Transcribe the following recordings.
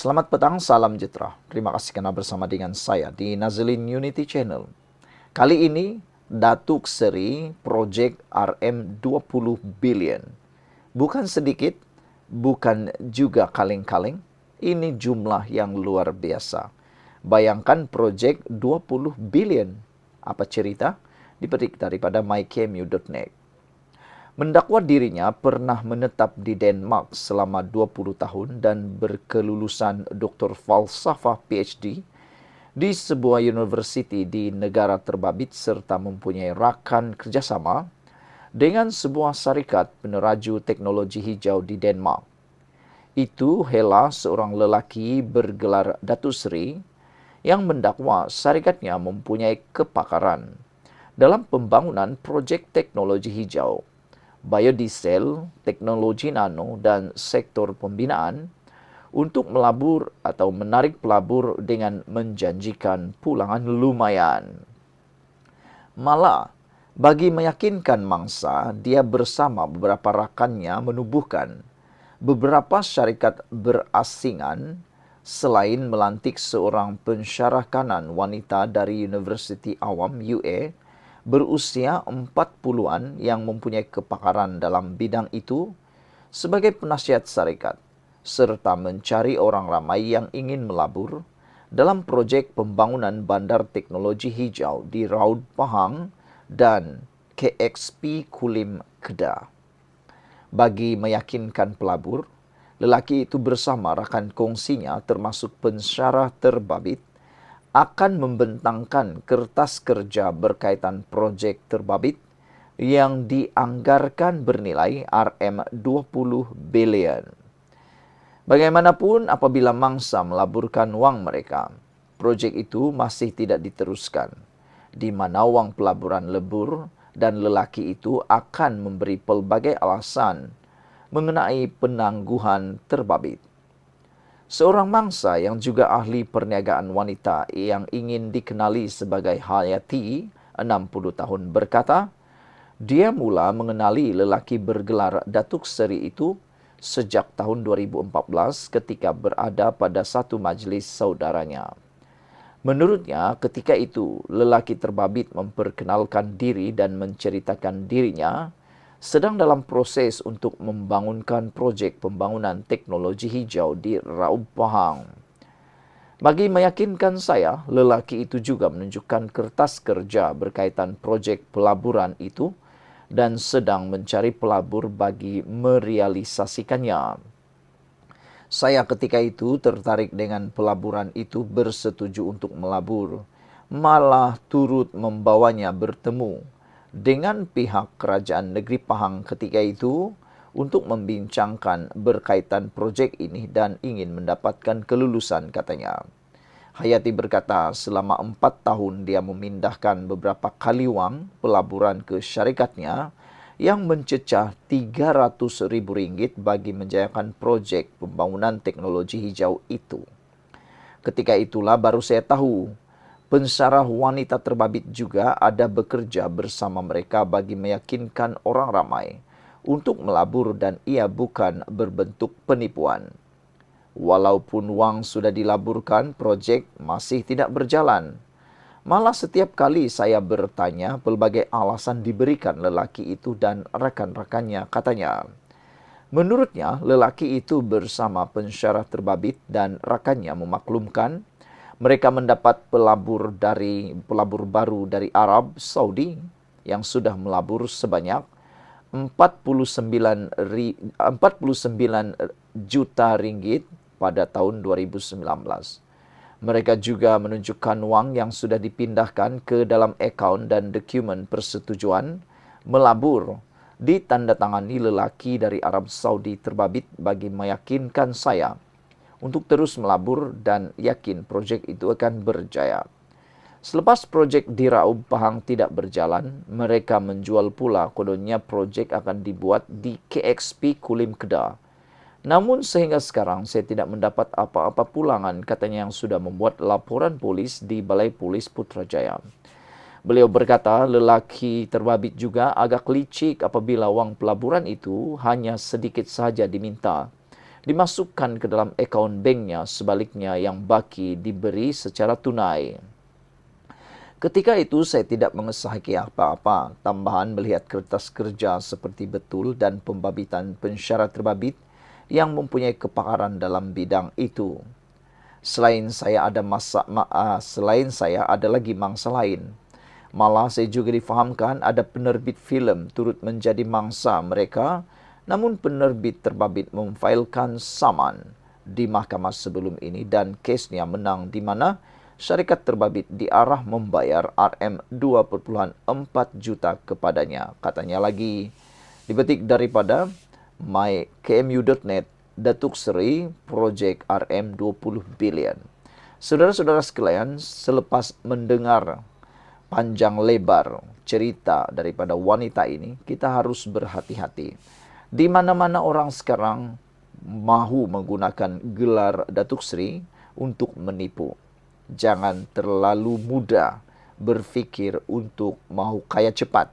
Selamat petang, salam sejahtera. Terima kasih karena bersama dengan saya di Nazlin Unity Channel. Kali ini, Datuk Seri Projek RM20 billion. Bukan sedikit, bukan juga kaleng-kaleng. Ini jumlah yang luar biasa. Bayangkan projek 20 billion. Apa cerita? Dipetik daripada mycmu.net. Mendakwa dirinya pernah menetap di Denmark selama 20 tahun dan berkelulusan Dr. Falsafah PhD di sebuah universiti di negara terbabit serta mempunyai rakan kerjasama dengan sebuah syarikat peneraju teknologi hijau di Denmark. Itu Hela, seorang lelaki bergelar Datuk Seri yang mendakwa syarikatnya mempunyai kepakaran dalam pembangunan projek teknologi hijau, biodiesel, teknologi nano dan sektor pembinaan untuk melabur atau menarik pelabur dengan menjanjikan pulangan lumayan. Malah, bagi meyakinkan mangsa, dia bersama beberapa rakannya menubuhkan beberapa syarikat berasingan selain melantik seorang pensyarah kanan wanita dari Universiti Awam UA berusia 40-an yang mempunyai kepakaran dalam bidang itu sebagai penasihat syarikat, serta mencari orang ramai yang ingin melabur dalam projek pembangunan bandar teknologi hijau di Raud Pahang dan KXP Kulim Kedah. Bagi meyakinkan pelabur, lelaki itu bersama rakan kongsinya termasuk pensyarah terbabit akan membentangkan kertas kerja berkaitan projek terbabit yang dianggarkan bernilai RM20 billion. Bagaimanapun apabila mangsa melaburkan wang mereka, projek itu masih tidak diteruskan, di mana wang pelaburan lebur dan lelaki itu akan memberi pelbagai alasan mengenai penangguhan terbabit. Seorang mangsa yang juga ahli perniagaan wanita yang ingin dikenali sebagai Hayati, 60 tahun berkata, dia mula mengenali lelaki bergelar Datuk Seri itu sejak tahun 2014 ketika berada pada satu majlis saudaranya. Menurutnya, ketika itu lelaki terbabit memperkenalkan diri dan menceritakan dirinya sedang dalam proses untuk membangunkan projek pembangunan teknologi hijau di Raub Pahang. Bagi meyakinkan saya, lelaki itu juga menunjukkan kertas kerja berkaitan projek pelaburan itu dan sedang mencari pelabur bagi merealisasikannya. Saya ketika itu tertarik dengan pelaburan itu, bersetuju untuk melabur, malah turut membawanya bertemu dengan pihak kerajaan negeri Pahang ketika itu untuk membincangkan berkaitan projek ini dan ingin mendapatkan kelulusan, katanya. Hayati berkata selama 4 tahun dia memindahkan beberapa kali wang pelaburan ke syarikatnya yang mencecah RM300,000 bagi menjayakan projek pembangunan teknologi hijau itu. Ketika itulah baru saya tahu pensyarah wanita terbabit juga ada bekerja bersama mereka bagi meyakinkan orang ramai untuk melabur dan ia bukan berbentuk penipuan. Walaupun wang sudah dilaburkan, projek masih tidak berjalan. Malah setiap kali saya bertanya, pelbagai alasan diberikan lelaki itu dan rakan-rakannya, katanya. Menurutnya, lelaki itu bersama pensyarah terbabit dan rakannya memaklumkan mereka mendapat pelabur baru dari Arab Saudi yang sudah melabur sebanyak 49 juta ringgit pada tahun 2019. Mereka juga menunjukkan wang yang sudah dipindahkan ke dalam akaun dan dokumen persetujuan melabur ditandatangani lelaki dari Arab Saudi terbabit bagi meyakinkan saya untuk terus melabur dan yakin projek itu akan berjaya. Selepas projek di Raub Pahang tidak berjalan, mereka menjual pula kononnya projek akan dibuat di KXP Kulim Kedah. Namun sehingga sekarang saya tidak mendapat apa-apa pulangan, katanya yang sudah membuat laporan polis di Balai Polis Putrajaya. Beliau berkata lelaki terbabit juga agak licik apabila wang pelaburan itu hanya sedikit saja diminta dimasukkan ke dalam akaun banknya, sebaliknya yang baki diberi secara tunai. Ketika itu saya tidak mengesahki apa-apa, tambahan melihat kertas kerja seperti betul dan pembabitan pensyarat terbabit yang mempunyai kepakaran dalam bidang itu. Selain saya ada lagi mangsa lain. Malah saya juga difahamkan ada penerbit filem turut menjadi mangsa mereka, namun penerbit terbabit memfailkan saman di mahkamah sebelum ini dan kesnya menang di mana syarikat terbabit diarah membayar Rm2,4 juta kepadanya. Katanya lagi, dipetik daripada mykmu.net, Datuk Seri Projek Rm20 billion. Saudara-saudara sekalian, selepas mendengar panjang lebar cerita daripada wanita ini, kita harus berhati-hati. Di mana-mana orang sekarang mahu menggunakan gelar Datuk Seri untuk menipu. Jangan terlalu mudah berfikir untuk mahu kaya cepat.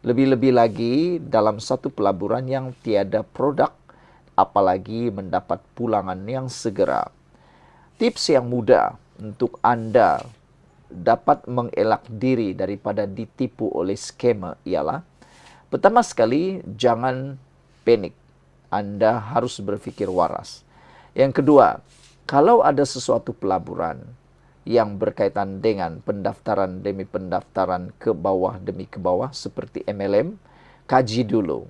Lebih-lebih lagi dalam satu pelaburan yang tiada produk, apalagi mendapat pulangan yang segera. Tips yang mudah untuk Anda dapat mengelak diri daripada ditipu oleh skema ialah, pertama sekali, jangan panik. Anda harus berfikir waras. Yang kedua, kalau ada sesuatu pelaburan yang berkaitan dengan pendaftaran demi pendaftaran ke bawah demi ke bawah seperti MLM, kaji dulu.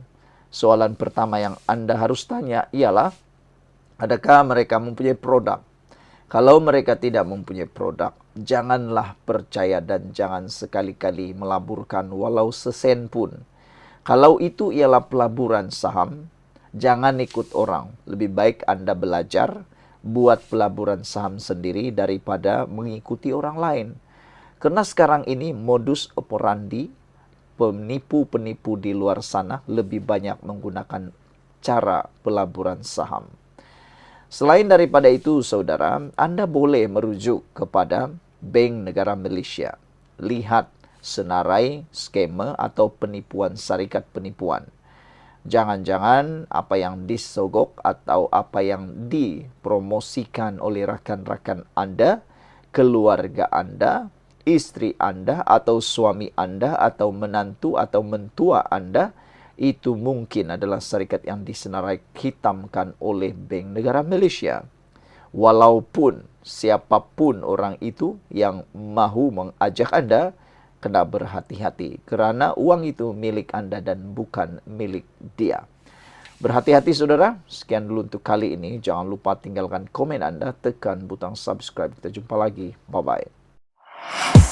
Soalan pertama yang Anda harus tanya ialah, adakah mereka mempunyai produk? Kalau mereka tidak mempunyai produk, janganlah percaya dan jangan sekali-kali melaburkan walau sesen pun. Kalau itu ialah pelaburan saham, jangan ikut orang. Lebih baik Anda belajar buat pelaburan saham sendiri daripada mengikuti orang lain. Karena sekarang ini modus operandi penipu-penipu di luar sana lebih banyak menggunakan cara pelaburan saham. Selain daripada itu, saudara, Anda boleh merujuk kepada Bank Negara Malaysia. Lihat senarai skema atau penipuan syarikat penipuan. Jangan-jangan apa yang disogok atau apa yang dipromosikan oleh rakan-rakan Anda, keluarga Anda, istri Anda atau suami Anda atau menantu atau mentua Anda, itu mungkin adalah syarikat yang disenarai hitamkan oleh Bank Negara Malaysia. Walaupun siapapun orang itu yang mahu mengajak Anda, kena berhati-hati kerana uang itu milik Anda dan bukan milik dia. Berhati-hati saudara. Sekian dulu untuk kali ini. Jangan lupa tinggalkan komen Anda, tekan butang subscribe. Kita jumpa lagi. Bye-bye.